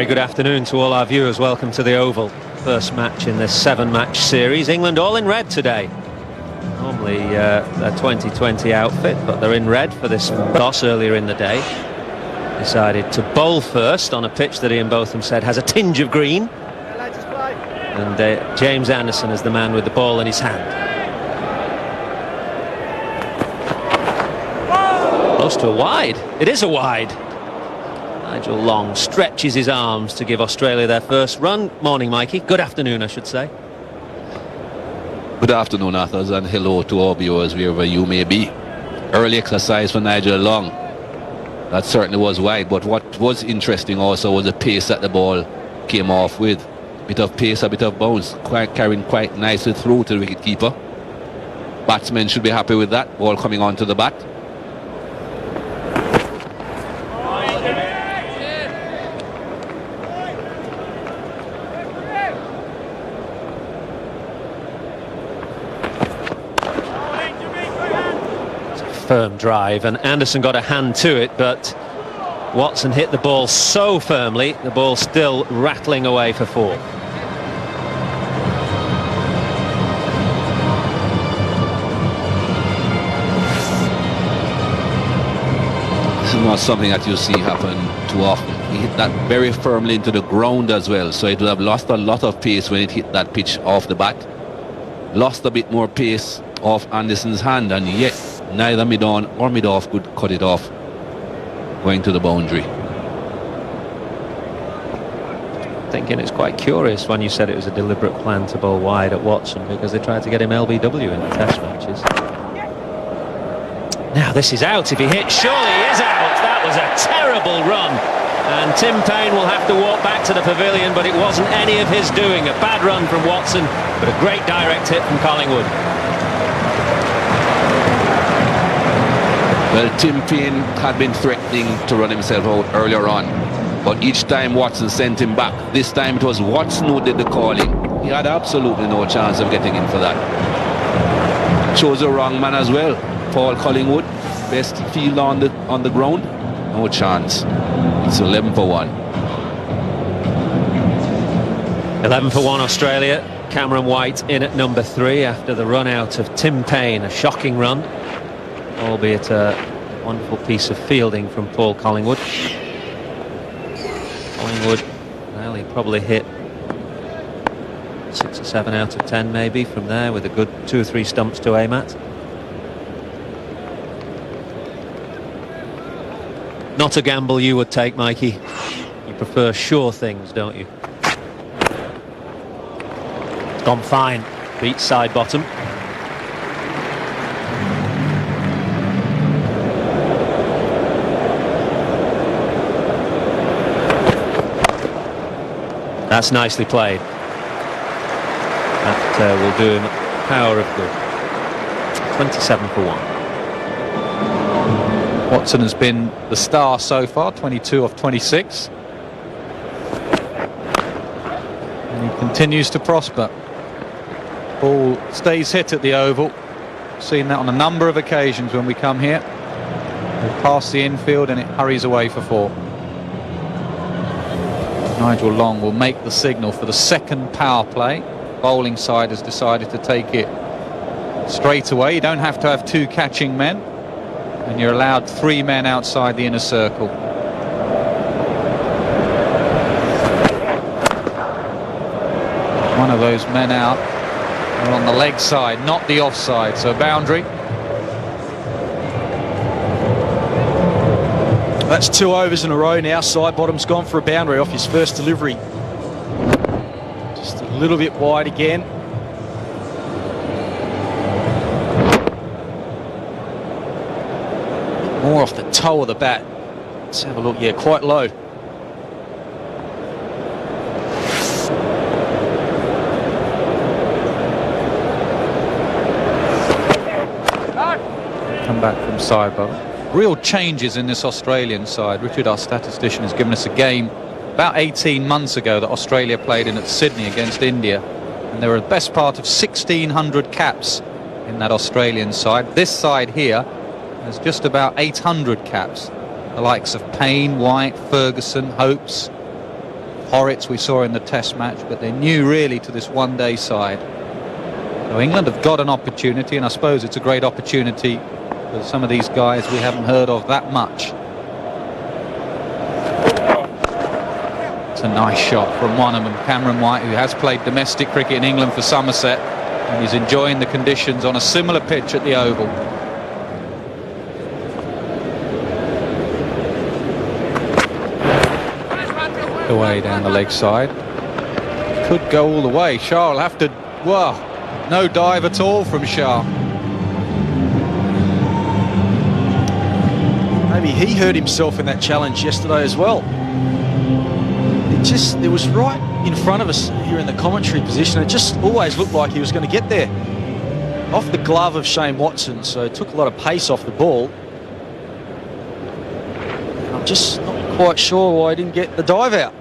very good afternoon to all our viewers. Welcome to the Oval. First match in this 7-match series. England all in red today. Normally their 2020 outfit, but they're in red for this toss earlier in the day. Decided to bowl first on a pitch that Ian Botham said has a tinge of green. And James Anderson is the man with the ball in his hand. Close to a wide. It is a wide. Nigel Long stretches his arms to give Australia their first run. Morning, Mikey. Good afternoon, I should say. Good afternoon, Arthurs, and hello to all viewers wherever you may be. Early exercise for Nigel Long. That certainly was wide, but what was interesting also was the pace that the ball came off with. Bit of pace, a bit of bounce, carrying quite nicely through to the wicketkeeper. Batsmen should be happy with that, ball coming onto the bat. Firm drive, and Anderson got a hand to it, but Watson hit the ball so firmly, the ball still rattling away for 4. This is not something that you see happen too often. He hit that very firmly into the ground as well, so it would have lost a lot of pace when it hit that pitch off the bat. Lost a bit more pace off Anderson's hand, and yet neither mid-on or mid-off could cut it off going to the boundary. Thinking it's quite curious when you said it was a deliberate plan to bowl wide at Watson, because they tried to get him LBW in the test matches. Now this is out. If he hits, surely he is out. That was a terrible run, and Tim Paine will have to walk back to the pavilion, but it wasn't any of his doing. A bad run from Watson, but a great direct hit from Collingwood. Well, Tim Paine had been threatening to run himself out earlier on, but each time Watson sent him back. This time it was Watson who did the calling. He had absolutely no chance of getting in for that. Chose the wrong man as well. Paul Collingwood, best field on the ground, no chance. It's 11 for 1. 11 for 1 Australia. Cameron White in at number 3 after the run out of Tim Paine. A shocking run, albeit a wonderful piece of fielding from Paul Collingwood. Collingwood, well, he probably hit 6 or 7 out of 10 maybe from there, with a good 2 or 3 stumps to aim at. Not a gamble you would take, Mikey. You prefer sure things, don't you? It's gone fine. Beats side bottom. That's nicely played. That will do him a power of good. 27 for 1. Watson has been the star so far, 22 off 26. And he continues to prosper. Ball stays hit at the Oval. Seen that on a number of occasions when we come here. We pass the infield and it hurries away for 4. Nigel Long will make the signal for the second power play. Bowling side has decided to take it straight away. You don't have to have 2 catching men, and you're allowed 3 men outside the inner circle. One of those men out are on the leg side, not the offside, so boundary. That's 2 overs in a row now. Side bottom's gone for a boundary off his first delivery. Just a little bit wide again. More off the toe of the bat. Let's have a look. Yeah, quite low. Come back from side bottom. Real changes in this Australian side. Richard, our statistician, has given us a game about 18 months ago that Australia played in at Sydney against India, and there were the best part of 1,600 caps in that Australian side. This side here has just about 800 caps. The likes of Paine, White, Ferguson, Hopes, Horrocks we saw in the Test match, but they're new really to this one-day side. So England have got an opportunity, and I suppose it's a great opportunity for some of these guys we haven't heard of that much. It's a nice shot from one of them, Cameron White, who has played domestic cricket in England for Somerset, and he's enjoying the conditions on a similar pitch at the Oval. Away down the leg side, could go all the way. Shah will have to, wow, no dive at all from Shah. Maybe he hurt himself in that challenge yesterday as well. It was right in front of us here in the commentary position. It just always looked like he was going to get there. Off the glove of Shane Watson, so it took a lot of pace off the ball. I'm just not quite sure why he didn't get the dive out.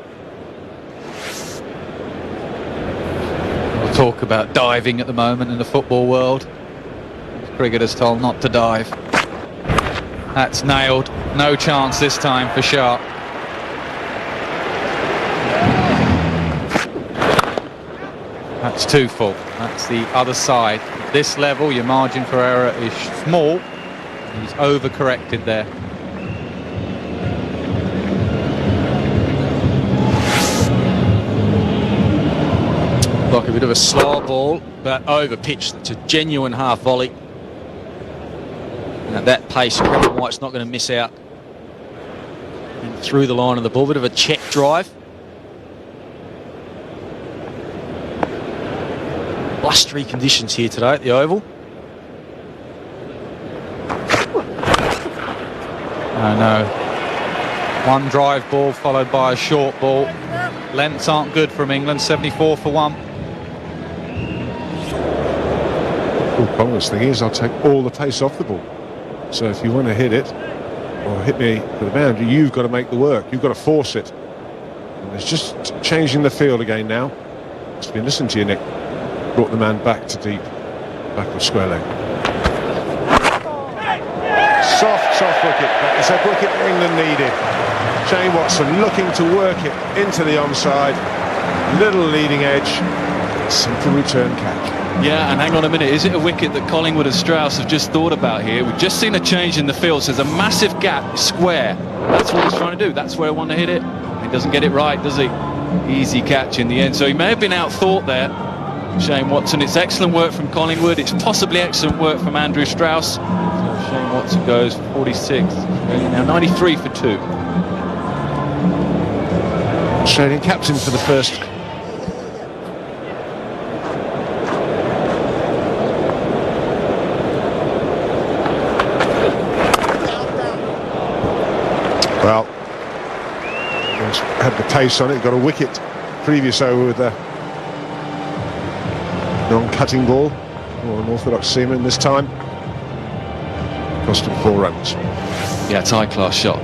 We'll talk about diving at the moment in the football world. Cricketers told not to dive. That's nailed. No chance this time for Shah. That's too full. That's the other side. At this level, your margin for error is small. He's overcorrected there. Like a bit of a slower ball, but over pitch. It's a genuine half volley. And at that pace, Cameron White's not going to miss out. And through the line of the ball, bit of a check drive. Blustery conditions here today at the Oval. I know. One drive ball followed by a short ball. Lengths aren't good from England. 74 for 1. Congress thing is, I'll take all the pace off the ball. So if you want to hit it or hit me for the boundary, you've got to make the work. You've got to force it. And it's just changing the field again now. Just been listening to you, Nick. Brought the man back to deep, back of square leg. Soft wicket, but it's a wicket England needed. Shane Watson looking to work it into the onside, little leading edge, simple return catch. Yeah, and hang on a minute, is it a wicket that Collingwood and Strauss have just thought about here? We've just seen a change in the field, so there's a massive gap, square. That's what he's trying to do, that's where I want to hit it. He doesn't get it right, does he? Easy catch in the end, so he may have been outthought there. Shane Watson, it's excellent work from Collingwood, it's possibly excellent work from Andrew Strauss. So Shane Watson goes for 46, now 93 for 2. Australian captain for the first. Well, he's had the pace on it, got a wicket previous over with a non-cutting ball, or an orthodox seaman this time. Cost him 4 runs. Yeah, it's a high-class shot.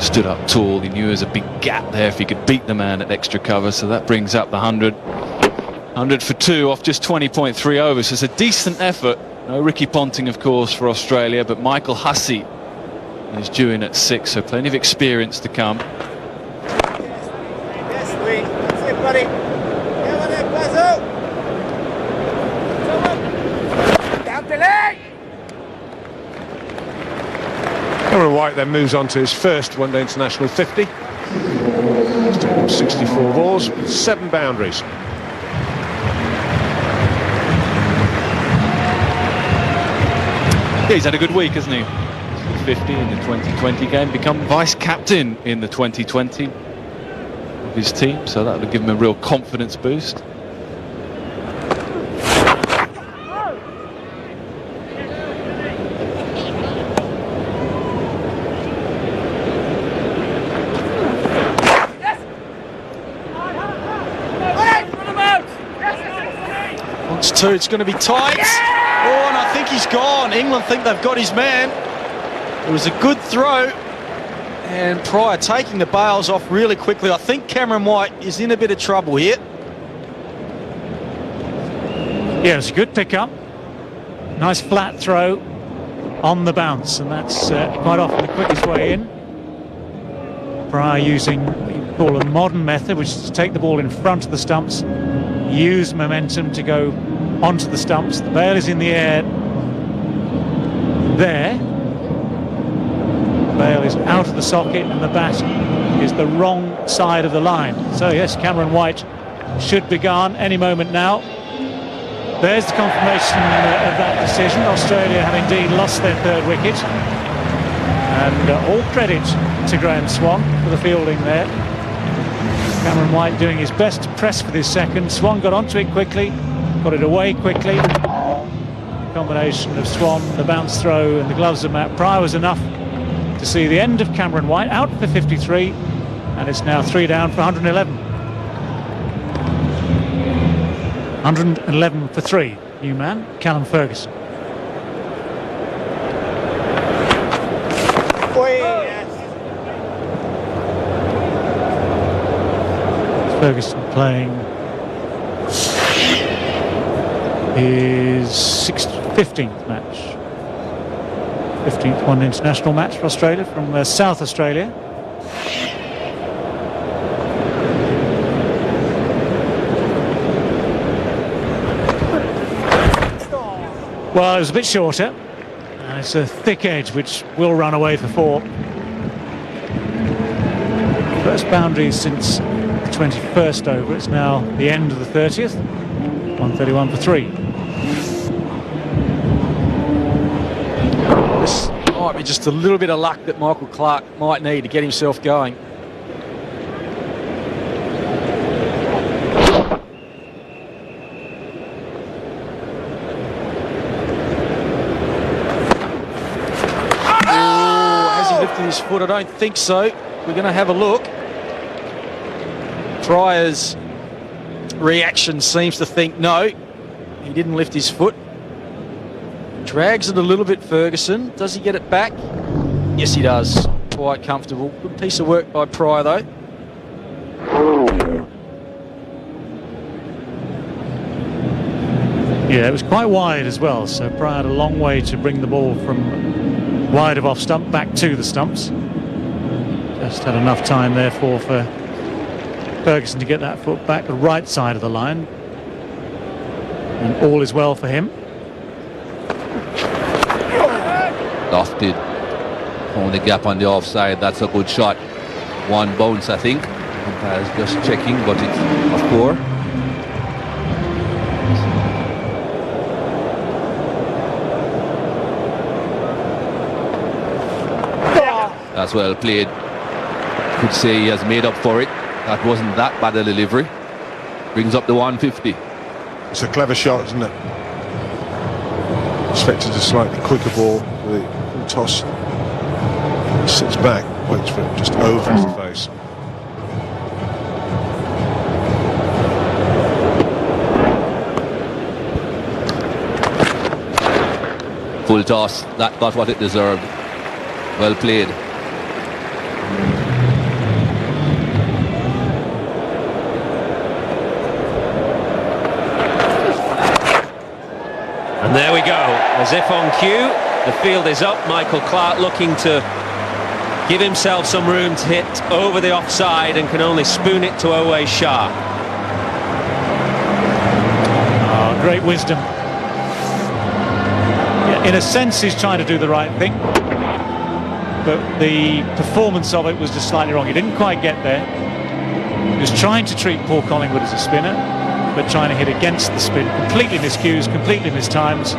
Stood up tall, he knew there was a big gap there if he could beat the man at extra cover, so that brings up the 100. 100 for 2 off just 20.3 overs, so it's a decent effort. No Ricky Ponting, of course, for Australia, but Michael Hussey is due in at 6, so plenty of experience to come. Yes, sweet. That's it, buddy. Come on in, Basil. Down the leg. Cameron White then moves on to his first one-day international 50. He's taken 64 balls, 7 boundaries. Yeah, he's had a good week, hasn't he? 50 in the 2020 game, become vice-captain in the 2020 of his team, so that would give him a real confidence boost. Wants 2, it's going to be tight. Oh, and I think he's gone. England think they've got his man. It was a good throw, and Pryor taking the bails off really quickly. I think Cameron White is in a bit of trouble here. Yeah, it was a good pick-up. Nice flat throw on the bounce, and that's quite often the quickest way in. Pryor using call a modern method, which is to take the ball in front of the stumps, use momentum to go onto the stumps. The bail is in the air there. The bail is out of the socket and the bat is the wrong side of the line. So yes, Cameron White should be gone any moment now. There's the confirmation of that decision. Australia have indeed lost their third wicket. And all credit to Graham Swan for the fielding there. Cameron White doing his best to press for this second. Swan got onto it quickly, got it away quickly. The combination of Swan, the bounce throw and the gloves of Matt Pryor was enough to see the end of Cameron White out for 53, and it's now 3 down for 111. 111 for 3. New man, Callum Ferguson. Ferguson playing his 15th match. 15th one international match for Australia from South Australia. Well, it was a bit shorter. It's a thick edge which will run away for 4. First boundary since the 21st over. It's now the end of the 30th. 131 for 3. This might be just a little bit of luck that Michael Clarke might need to get himself going. His foot, I don't think so. We're going to have a look. Pryor's reaction seems to think no, he didn't lift his foot. Drags it a little bit, Ferguson. Does he get it back? Yes, he does. Quite comfortable. Good piece of work by Pryor, though. Yeah, it was quite wide as well, so Pryor had a long way to bring the ball from wide of off stump back to the stumps. Just had enough time therefore for Ferguson to get that foot back the right side of the line, and all is well for him. Lofted. Found the gap on the offside. That's a good shot. One bounce, I think. Umpire's just checking, but it's off core. That's well played. Could say he has made up for it. That wasn't that bad a delivery. Brings up the 150. It's a clever shot, isn't it? Expected a slightly quicker ball with the toss. Sits back, waits for it just over his face. Full toss. That got what it deserved. Well played. And there we go, as if on cue, the field is up. Michael Clarke looking to give himself some room to hit over the offside and can only spoon it to Owais Shah. Oh, great wisdom. Yeah, in a sense, he's trying to do the right thing, but the performance of it was just slightly wrong. He didn't quite get there. He was trying to treat Paul Collingwood as a spinner, but trying to hit against the spin. Completely miscues, completely mistimes.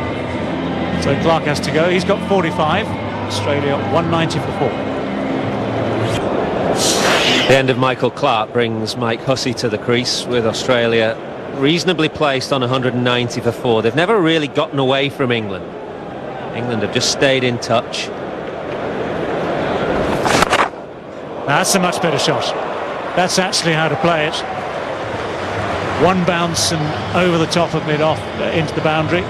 So Clarke has to go. He's got 45. Australia 190 for 4. The end of Michael Clarke brings Mike Hussey to the crease, with Australia reasonably placed on 190 for 4. They've never really gotten away from England. England have just stayed in touch. That's a much better shot. That's actually how to play it. One bounce and over the top of mid-off into the boundary.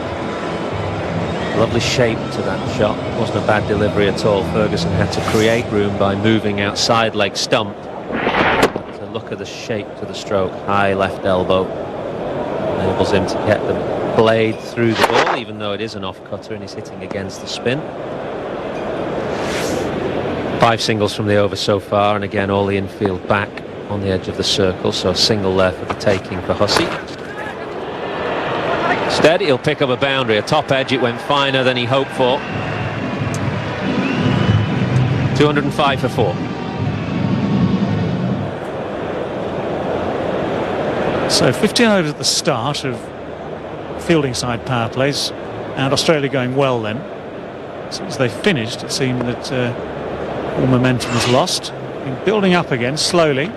Lovely shape to that shot. Wasn't a bad delivery at all. Ferguson had to create room by moving outside leg stump. But look at the shape to the stroke. High left elbow enables him to get the blade through the ball, even though it is an off-cutter and he's hitting against the spin. 5 singles from the over so far, and again all the infield back. on the edge of the circle, so a single there for the taking for Hussey. Instead, he'll pick up a boundary. A top edge, it went finer than he hoped for. 205 for 4. So 15 overs at the start of fielding side power plays, and Australia going well then. Since they finished, it seemed that all momentum was lost. Been building up again slowly.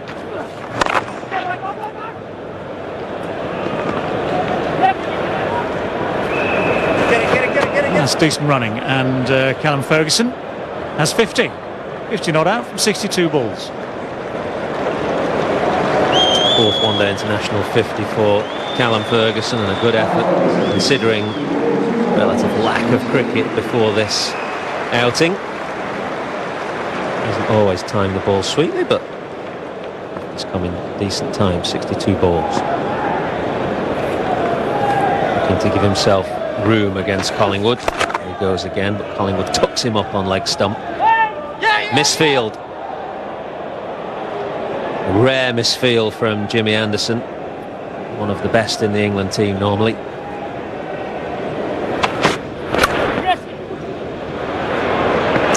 That's decent running, and Callum Ferguson has 50 not out from 62 balls. Fourth one-day international 50 for Callum Ferguson, and a good effort considering relative lack of cricket before this outing. Hasn't always timed the ball sweetly, but it's come in decent time. 62 balls. Looking to give himself room against Collingwood. There he goes again, but Collingwood tucks him up on leg stump. Misfield. Rare misfield from Jimmy Anderson, one of the best in the England team normally.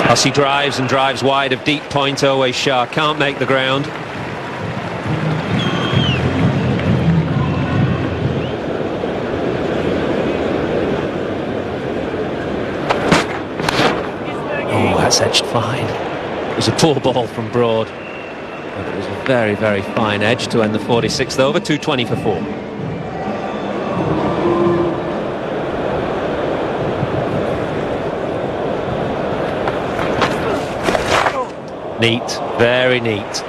Hussey drives and drives wide of deep point. Owais Shah can't make the ground. Oh, that's edged fine. It was a poor ball from Broad. But it was a very, very fine edge to end the 46th over. 220 for 4. Neat, very neat.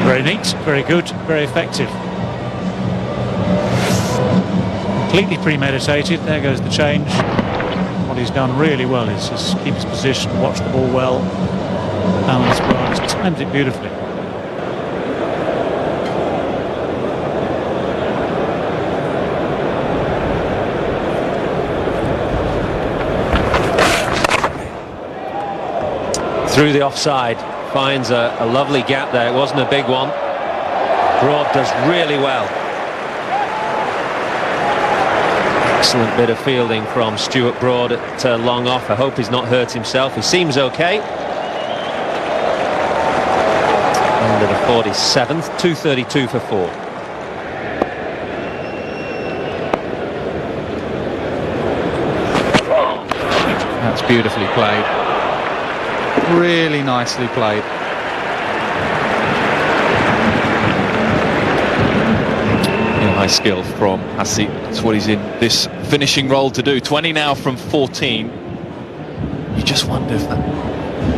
Very neat, very good, very effective. Completely premeditated. There goes the change. What he's done really well is just keep his position, watch the ball well, balance well. He's timed it beautifully. Through the offside, finds a lovely gap there. It wasn't a big one. Broad does really well. Excellent bit of fielding from Stuart Broad at long off. I hope he's not hurt himself. He seems okay. Under the 47th, 232 for 4. That's beautifully played. Really nicely played. High skill from Hussey. That's what he's in this finishing role to do. 20 now from 14. You just wonder if that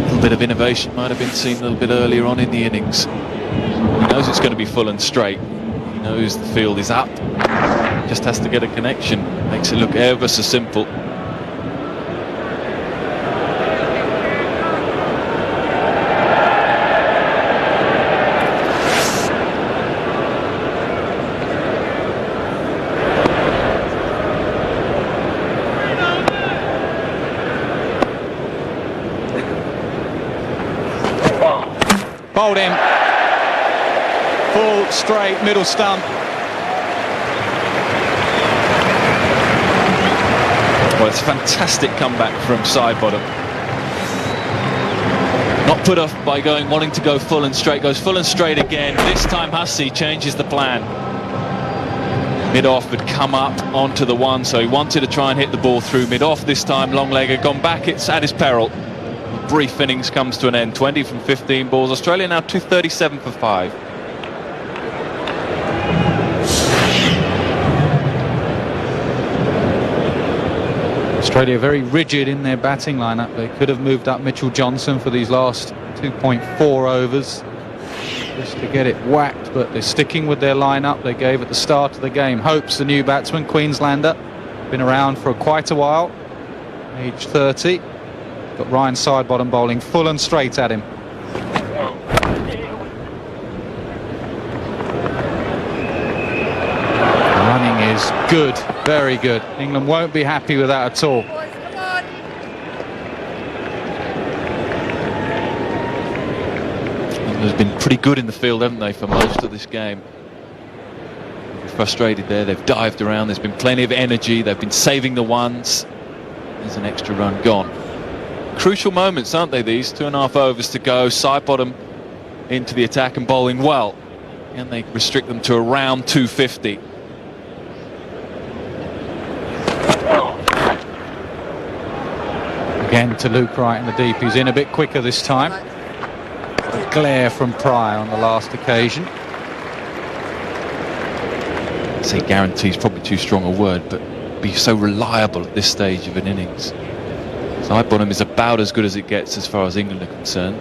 little bit of innovation might have been seen a little bit earlier on in the innings. He knows it's going to be full and straight. He knows the field is up. Just has to get a connection. Makes it look ever so simple. Bowled him. Full, straight, middle stump. Well, it's a fantastic comeback from side bottom. Not put off by wanting to go full and straight. Goes full and straight again. This time Hussey changes the plan. Mid-off had come up onto the one, so he wanted to try and hit the ball through mid-off. This time long leg had gone back. It's at his peril. Brief innings comes to an end. 20 from 15 balls. Australia now 237 for 5. Australia very rigid in their batting lineup. They could have moved up Mitchell Johnson for these last 2.4 overs just to get it whacked, but they're sticking with their lineup they gave at the start of the game. Hope's the new batsman, Queenslander, been around for quite a while, age 30. Got Ryan Sidebottom bowling full and straight at him. The running is good, very good. England won't be happy with that at all. England has been pretty good in the field, haven't they, for most of this game. They're frustrated there, they've dived around, there's been plenty of energy, they've been saving the ones. There's an extra run gone. Crucial moments, aren't they, these? 2.5 overs to go, side bottom into the attack and bowling well. And they restrict them to around 250. Again to Luke Wright in the deep, who's in a bit quicker this time. A glare from Pryor on the last occasion. I'd say guarantee is probably too strong a word, but be so reliable at this stage of an innings. Side bottom is about as good as it gets as far as England are concerned.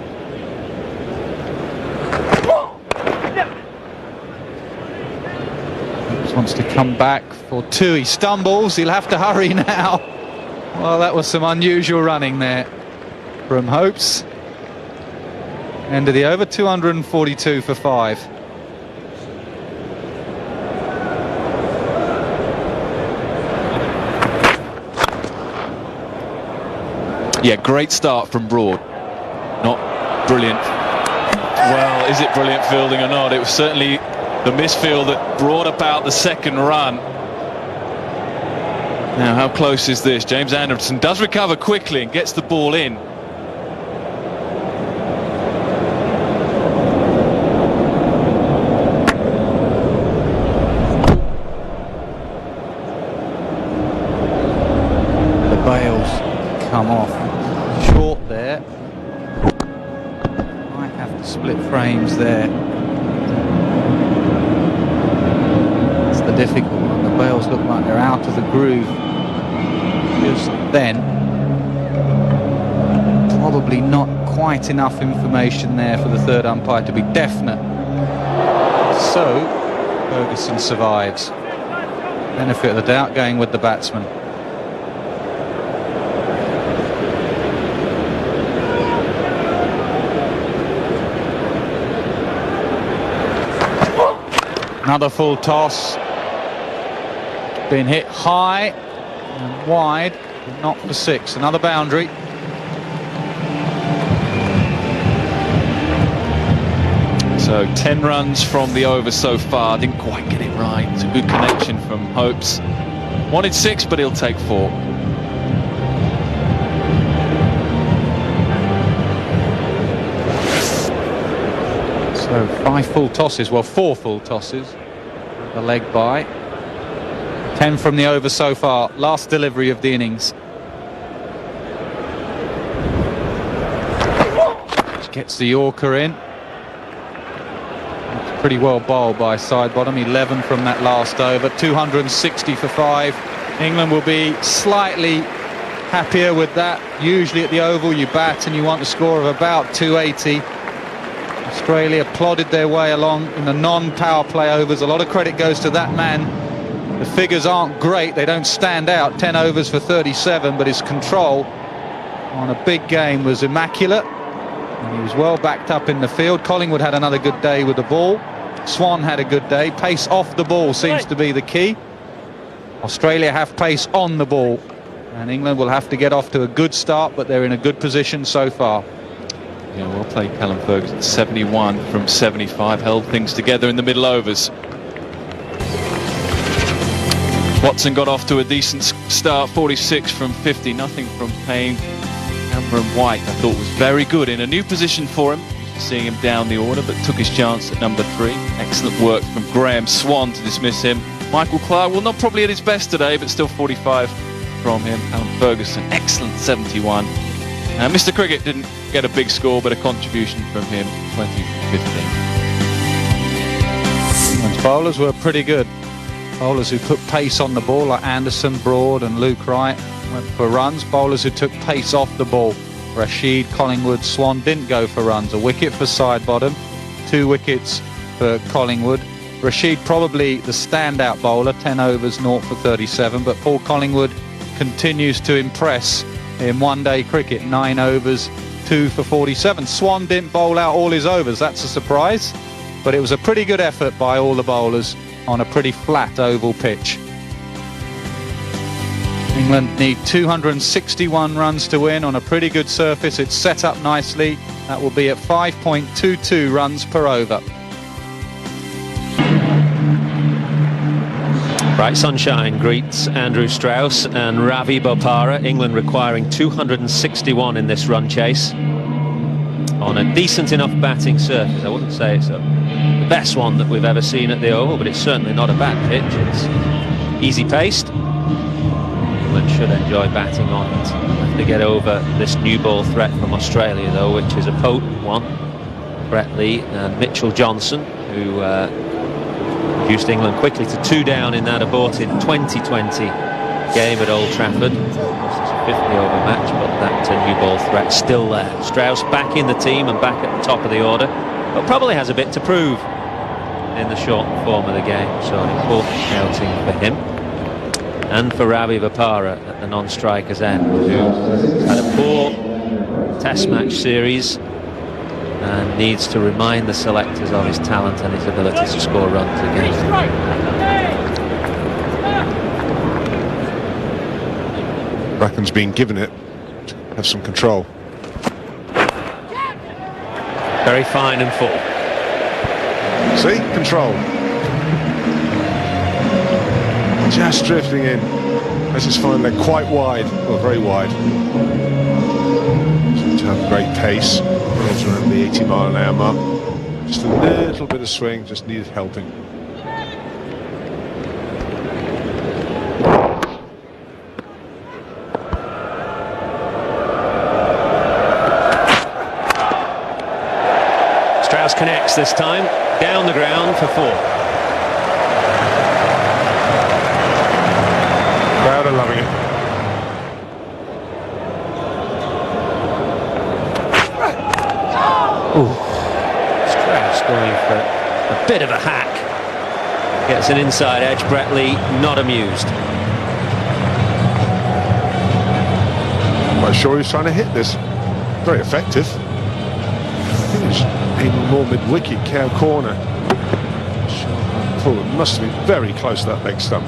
He wants to come back for 2. He stumbles, he'll have to hurry now. Well, that was some unusual running there from Hopes. End of the over, 242 for 5. Yeah, great start from Broad. Not brilliant. Well, is it brilliant fielding or not? It was certainly the misfield that brought about the second run. Now, how close is this? James Anderson does recover quickly and gets the ball in. The bails come off short there. Might have to split frames there. That's the difficult one. The bails look like they're out of the groove. Just then, probably not quite enough information there for the third umpire to be definite. So Ferguson survives. Benefit of the doubt going with the batsman. Another full toss. Been hit high and wide, but not for 6. Another boundary. So 10 runs from the over so far. Didn't quite get it right. It's a good connection from Hopes. Wanted 6, but he'll take 4. So 5 full tosses, well 4 full tosses. The leg by. 10 from the over so far. Last delivery of the innings. Which gets the Yorker in. It's pretty well bowled by side bottom. 11 from that last over. 260 for 5. England will be slightly happier with that. Usually at the Oval you bat and you want a score of about 280. Australia plodded their way along in the non-power play overs. A lot of credit goes to that man. The figures aren't great, they don't stand out. 10 overs for 37, but his control on a big game was immaculate. And he was well backed up in the field. Collingwood had another good day with the ball. Swan had a good day. Pace off the ball seems to be the key. Australia have pace on the ball. And England will have to get off to a good start, but they're in a good position so far. Yeah, well played, Callum Ferguson. 71 from 75, held things together in the middle overs. Watson got off to a decent start, 46 from 50, nothing from Payne. Cameron White, I thought, was very good in a new position for him, seeing him down the order, but took his chance at number 3. Excellent work from Graham Swan to dismiss him. Michael Clarke, well, not probably at his best today, but still 45 from him. Callum Ferguson, excellent 71. Mr. Cricket didn't get a big score, but a contribution from him, 20 from 15. England's bowlers were pretty good. Bowlers who put pace on the ball, like Anderson, Broad and Luke Wright, went for runs. Bowlers who took pace off the ball, Rashid, Collingwood, Swan, didn't go for runs. A wicket for side bottom, 2 wickets for Collingwood. Rashid probably the standout bowler, 10 overs, 0 for 37, but Paul Collingwood continues to impress in one-day cricket, 9 overs, 2 for 47. Swan didn't bowl out all his overs, that's a surprise, but it was a pretty good effort by all the bowlers on a pretty flat oval pitch. England need 261 runs to win on a pretty good surface. It's set up nicely. That will be at 5.22 runs per over. Bright sunshine greets Andrew Strauss and Ravi Bopara. England requiring 261 in this run chase on a decent enough batting surface. I wouldn't say it's the best one that we've ever seen at the Oval, but it's certainly not a bad pitch. It's easy paced. England should enjoy batting on it. Have to get over this new ball threat from Australia, though, which is a potent one. Brett Lee and Mitchell Johnson, who reduced England quickly to 2 down in that aborted 2020 game at Old Trafford. It's a 50-over match, but that new ball threat still there. Strauss back in the team and back at the top of the order, but probably has a bit to prove in the short form of the game. So an important outing for him and for Ravi Bopara at the non-striker's end, who had a poor Test match series and needs to remind the selectors of his talent and his ability to score runs again. Bracken's been given it to have some control. Very fine and full. See? Control. Just drifting in. As his fine leg quite wide, well, very wide. Seems to have great pace. Rolls around the 80-mile-an-hour mark. Just a little bit of swing, just needed helping. Strauss connects this time, down the ground for 4. Crowd are loving it. Ooh. Strauss going for a bit of a hack. Gets an inside edge. Brett Lee not amused. I'm not sure he's trying to hit this. Very effective. I think it's aiming more mid-wicket, cow corner. Pull. It must have been very close to that leg stump.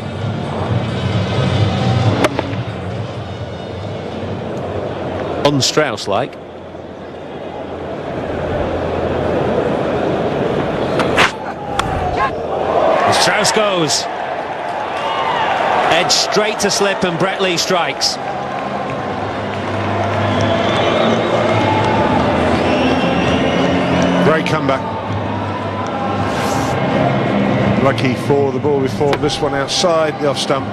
Un-Strauss-like. Strauss goes. Edge straight to slip and Brett Lee strikes. Great comeback. Lucky for the ball before this one outside the off stump.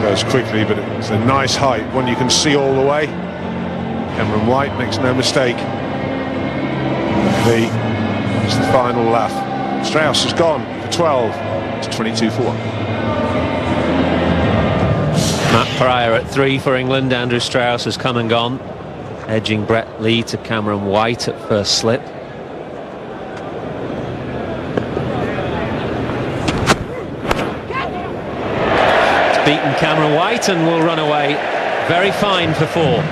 Goes quickly, but it's a nice height, one you can see all the way. Cameron White makes no mistake. It's the final laugh. Strauss has gone for 12. It's 22 for 1. Matt Pryor at 3 for England. Andrew Strauss has come and gone, edging Brett Lee to Cameron White at first slip. It's beaten Cameron White and will run away. Very fine for 4.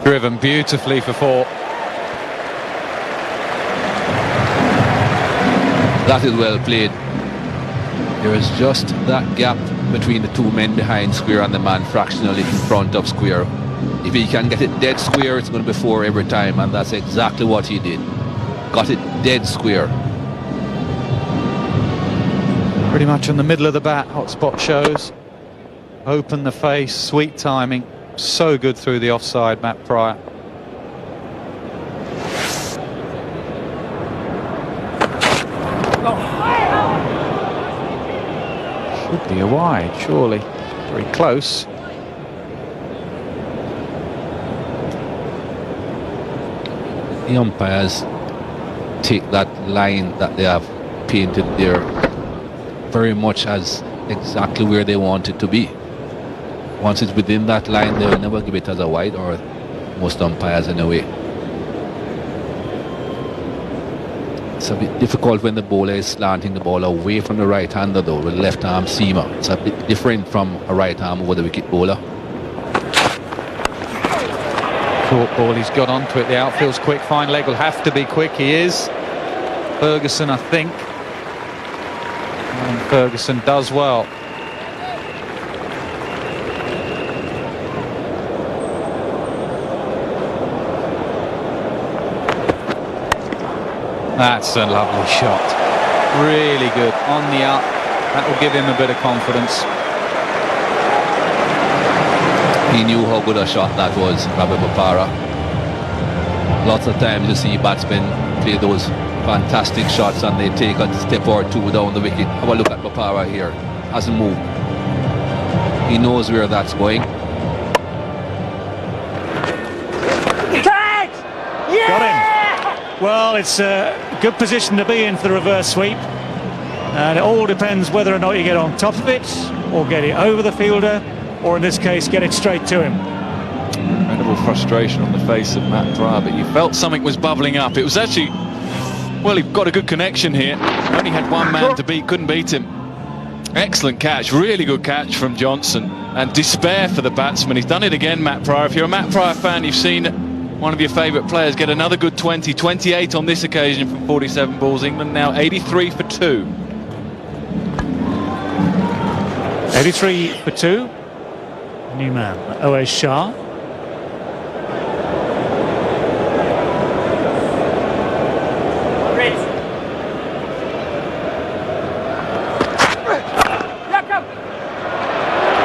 Driven beautifully for 4. That is well played. There is just that gap between the 2 men behind square and the man fractionally in front of square. If he can get it dead square, it's going to be 4 every time, and that's exactly what he did. Got it dead square. Pretty much in the middle of the bat, hotspot shows. Open the face, sweet timing. So good through the offside, Matt Pryor. Should be a wide, surely. Very close. The umpires take that line that they have painted there very much as exactly where they want it to be. Once it's within that line, they will never give it as a wide, or most umpires anyway. It's a bit difficult when the bowler is slanting the ball away from the right-hander, though, with left arm seamer. It's a bit different from a right arm over the wicket bowler. Short ball, he's got onto it. The outfield's quick. Fine leg will have to be quick. He is. Ferguson, I think. Callum Ferguson does well. That's a lovely shot. Really good. On the up. That will give him a bit of confidence. He knew how good a shot that was, Ravi Bopara. Lots of times you see batsmen play those fantastic shots and they take a step or two down the wicket. Have a look at Bopara here. Hasn't moved. He knows where that's going. Got him. Well, it's a good position to be in for the reverse sweep. And it all depends whether or not you get on top of it, or get it over the fielder, or in this case, get it straight to him. Incredible frustration on the face of Matt Pryor, but you felt something was bubbling up. It was actually, well, he got a good connection here. Only had one man to beat, couldn't beat him. Excellent catch, really good catch from Johnson. And despair for the batsman. He's done it again, Matt Pryor. If you're a Matt Pryor fan, you've seen one of your favourite players get another good 20, 28 on this occasion from 47 balls. England now 83 for 2. 83 for 2. New man, Owais Shah.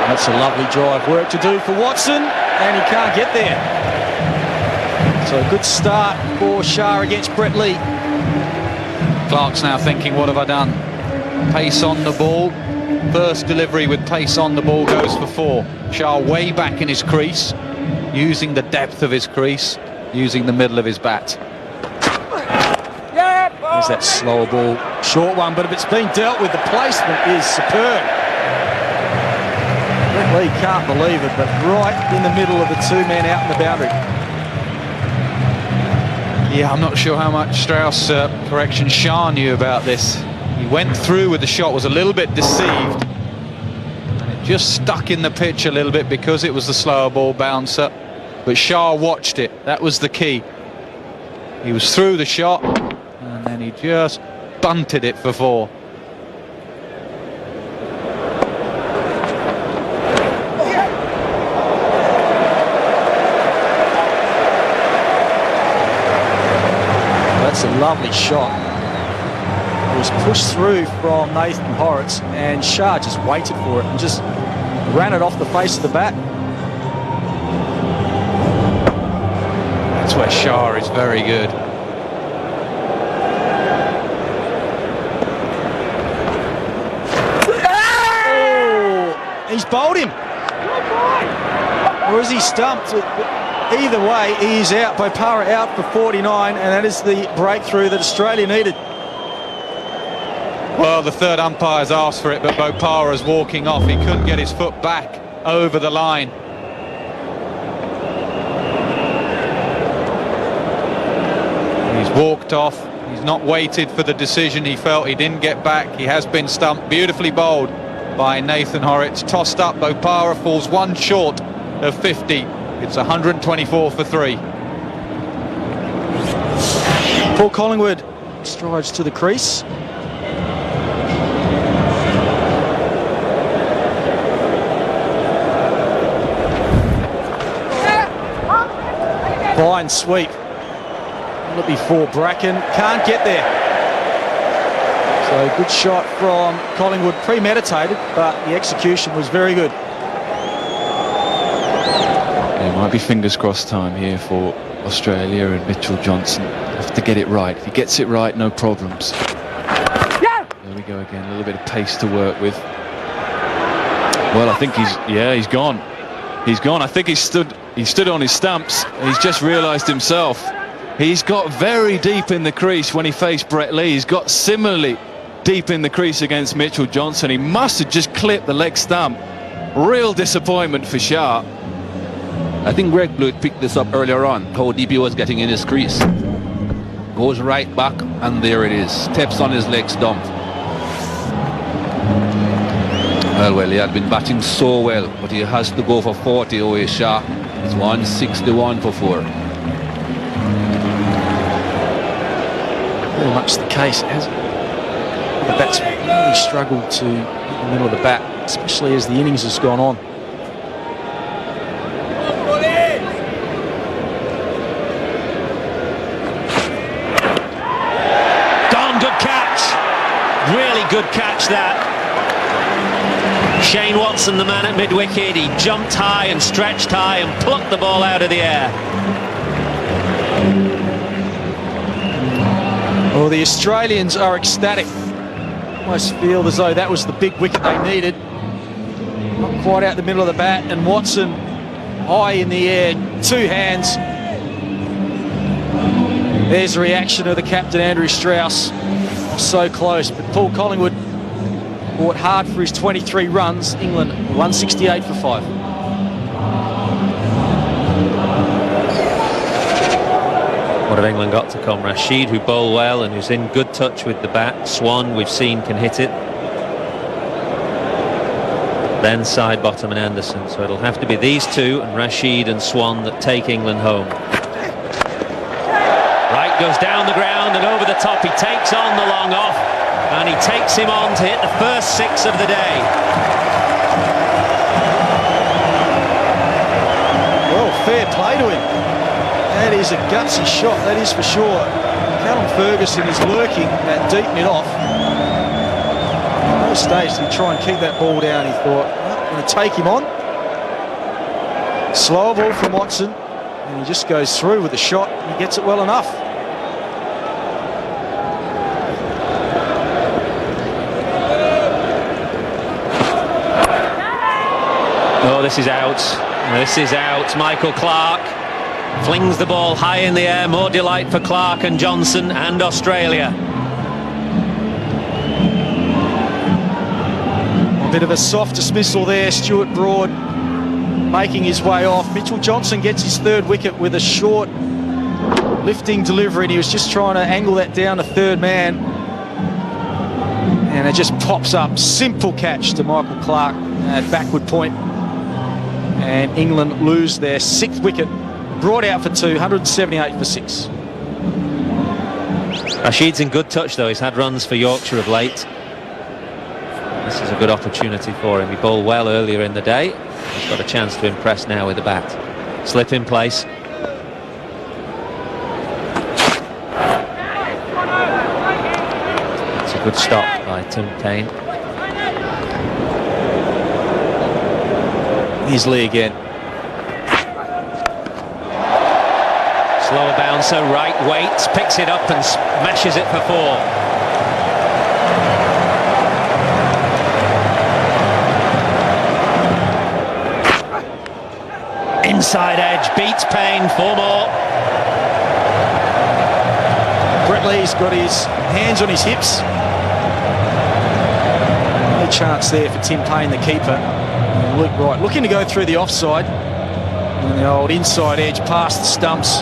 That's a lovely drive work to do for Watson, and he can't get there. So a good start for Shah against Brett Lee. Clarke's now thinking, what have I done? Pace on the ball. First delivery with pace on the ball goes for 4. Shah way back in his crease, using the depth of his crease, using the middle of his bat. There's that slower ball, short one, but if it's been dealt with, the placement is superb. Brett Lee can't believe it, but right in the middle of the 2 men out in the boundary. Yeah, I'm not sure how much Strauss, correction, Shah knew about this. He went through with the shot, was a little bit deceived. And it just stuck in the pitch a little bit because it was the slower ball bouncer. But Shah watched it. That was the key. He was through the shot and then he just bunted it for 4. That's a lovely shot. It was pushed through from Nathan Horrocks, and Shah just waited for it and just ran it off the face of the bat. That's where Shah is very good. Oh, he's bowled him. Or is he stumped? Either way, he is out. Bopara out for 49, and that is the breakthrough that Australia needed. Well, the third umpire's asked for it, but Bopara's walking off. He couldn't get his foot back over the line. He's walked off. He's not waited for the decision. He felt he didn't get back. He has been stumped. Beautifully bowled by Nathan Horrocks. Tossed up. Bopara falls 1 short of 50. It's 124 for 3. Paul Collingwood strides to the crease. Fine sweep. Will it be for Bracken? Can't get there. So good shot from Collingwood, premeditated, but the execution was very good. There might be fingers crossed time here for Australia and Mitchell Johnson. Have to get it right. If he gets it right, no problems. There we go again, a little bit of pace to work with. Well, I think he's gone. He's gone. I think he stood on his stumps. He's just realised himself. He's got very deep in the crease when he faced Brett Lee. He's got similarly deep in the crease against Mitchell Johnson. He must have just clipped the leg stump. Real disappointment for Shah. I think Greg Blewett picked this up earlier on, how deep he was getting in his crease. Goes right back, and there it is. Steps on his leg stump. Well, he had been batting so well, but he has to go for 40, Owais Shah. It's 161 for 4. Very much the case. Has the batsman really struggled to hit the middle of the bat, especially as the innings has gone on. Gone, good catch. Really good catch that. Shane Watson, the man at mid-wicket, he jumped high and stretched high and plucked the ball out of the air. Well, the Australians are ecstatic. Almost feel as though that was the big wicket they needed. Not quite out the middle of the bat, and Watson high in the air, two hands. There's the reaction of the captain, Andrew Strauss. So close, but Paul Collingwood fought hard for his 23 runs. England 168 for 5. What have England got to come? Rashid, who bowl well and who's in good touch with the bat. Swan, we've seen, can hit it. Then Sidebottom and Anderson. So it'll have to be these two, and Rashid and Swan, that take England home. Right goes down the ground and over the top. He takes on the long off, and he takes him on to hit the first 6 of the day. Well, fair play to him. That is a gutsy shot, that is for sure. Callum Ferguson is lurking that deep mid off. At no stage did he try and keep that ball down. He thought, well, I'm going to take him on. Slower ball from Watson, and he just goes through with the shot, and he gets it well enough. Oh, this is out. This is out. Michael Clarke flings the ball high in the air. More delight for Clarke and Johnson and Australia. A bit of a soft dismissal there. Stuart Broad making his way off. Mitchell Johnson gets his 3rd wicket with a short lifting delivery, and he was just trying to angle that down to third man. And it just pops up. Simple catch to Michael Clarke at backward point. And England lose their 6th wicket. Brought out for 2, 178 for 6. Rashid's in good touch though. He's had runs for Yorkshire of late. This is a good opportunity for him. He bowled well earlier in the day. He's got a chance to impress now with the bat. Slip in place. It's a good stop by Tim Payne. Here's Lee again. Slower bouncer, right waits, picks it up and smashes it for 4. Inside edge, beats Payne, 4 more. Brett Lee's got his hands on his hips. No chance there for Tim Payne, the keeper. Luke Wright looking to go through the offside. And the old inside edge past the stumps.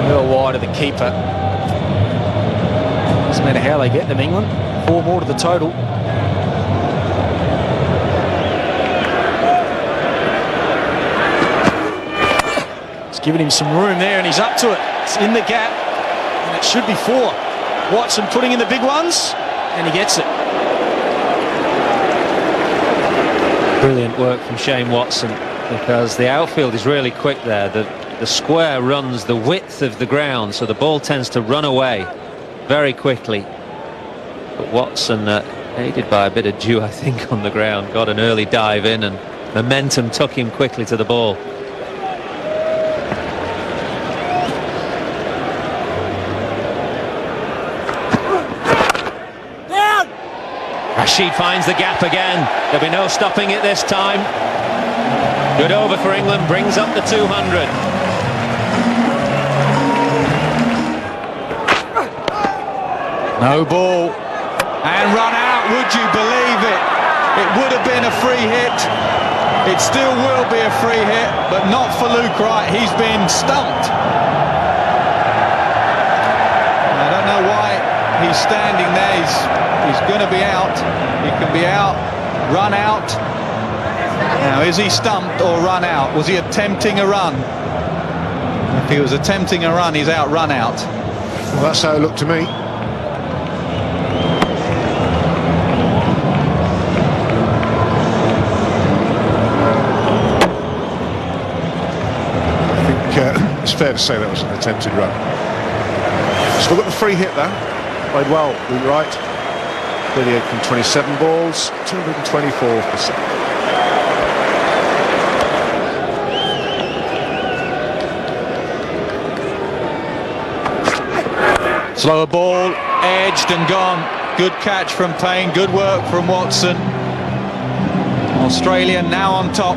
Well wide of the keeper. Doesn't matter how they get them, England. 4 more to the total. It's giving him some room there, and he's up to it. It's in the gap, and it should be 4. Watson putting in the big ones, and he gets it. Brilliant work from Shane Watson, because the outfield is really quick there. The square runs the width of the ground, so the ball tends to run away very quickly. But Watson, aided by a bit of dew, I think, on the ground, got an early dive in, and momentum took him quickly to the ball. Rashid finds the gap again. There'll be no stopping it this time. Good over for England, brings up the 200. No ball. And run out, would you believe it? It would have been a free hit. It still will be a free hit, but not for Luke Wright. He's been stumped. I don't know why he's standing there. He's going to be out. He can be out, run out. Now, is he stumped or run out? Was he attempting a run? If he was attempting a run, he's out, run out. Well, that's how it looked to me. It's fair to say that was an attempted run. Still got the free hit there. Played well, all right. 38 from 27 balls, 224%. Slower ball, edged and gone. Good catch from Payne, good work from Watson. Australia now on top.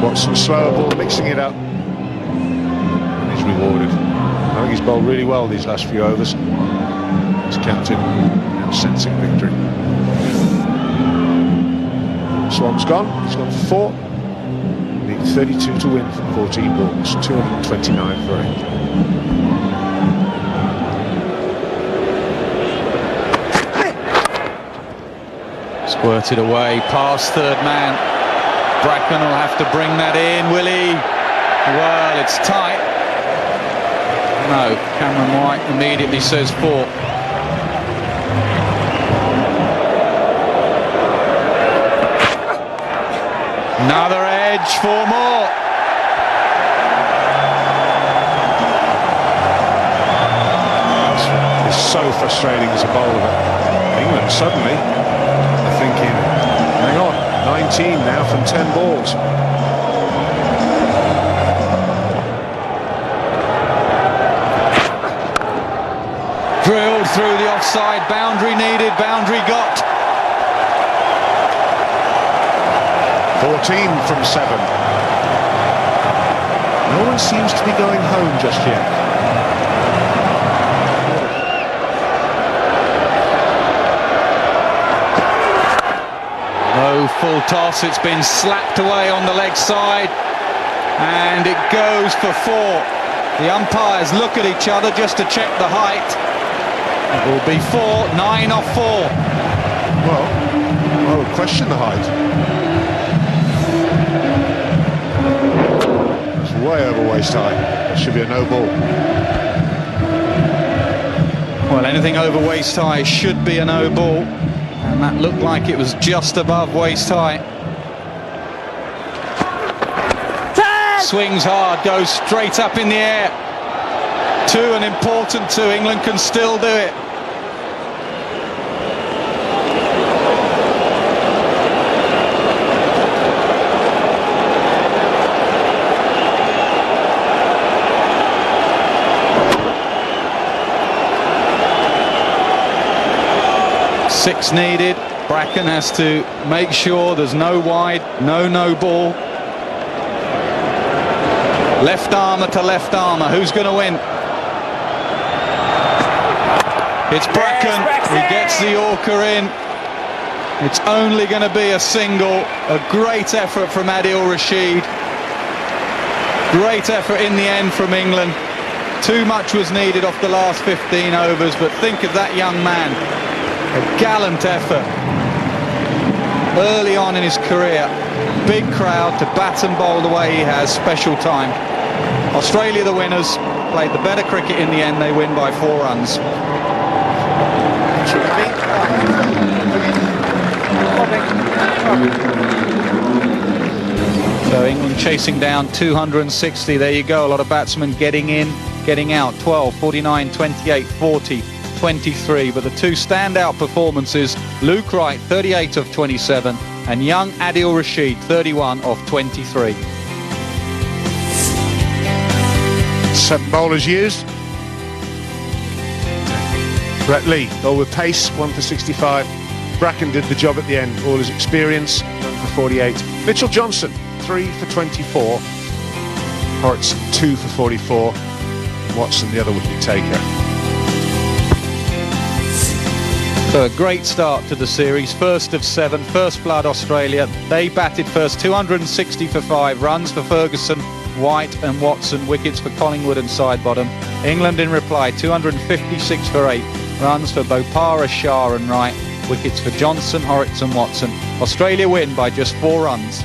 Watson, slower ball, mixing it up. And he's rewarded. I think he's bowled really well these last few overs. He's captain and sensing victory. Swan's gone. He's gone for 4. Need 32 to win from 14 balls. 229 for 8. Squirted away past third man. Bracken will have to bring that in, will he? Well, it's tight. No, Cameron White immediately says 4. Another edge, 4 more. It's so frustrating as a bowler that England suddenly are thinking, hang on, 19 now from 10 balls. Drilled through the offside, boundary needed, boundary got. 14 from 7. No one seems to be going home just yet. No full toss, it's been slapped away on the leg side, and it goes for 4. The umpires look at each other just to check the height. It will be 4, 9 off 4. Well, I would question the height. It's way over waist high. That should be a no ball. Well, anything over waist high should be a no ball. And that looked like it was just above waist high. Swings hard, goes straight up in the air. 2, an important 2. England can still do it. Six needed. Bracken has to make sure there's no wide, no ball. Left armour to left armour. Who's going to win? It's Bracken. He gets the Yorker in. It's only going to be a single. A great effort from Adil Rashid. Great effort in the end from England. Too much was needed off the last 15 overs, but think of that young man. A gallant effort early on in his career. Big crowd to bat and bowl the way he has. Special time. Australia the winners, played the better cricket in the end. They win by 4 runs. So England chasing down 260. There you go. A lot of batsmen getting in, getting out. 12, 49, 28, 40. 23, but the 2 standout performances, Luke Wright 38 of 27 and young Adil Rashid 31 of 23. 7 bowlers used. Brett Lee, bowled with pace, 1 for 65. Bracken did the job at the end, all his experience, 1 for 48. Mitchell Johnson, 3 for 24. Horrocks, 2 for 44. Watson, the other wicket taker. So a great start to the series, first of 7, first blood Australia. They batted first, 260 for 5 runs for Ferguson, White and Watson, wickets for Collingwood and Sidebottom. England in reply, 256 for 8 runs for Bopara, Shah and Wright, Wickets for Johnson, Horrocks and Watson. Australia win by just 4 runs.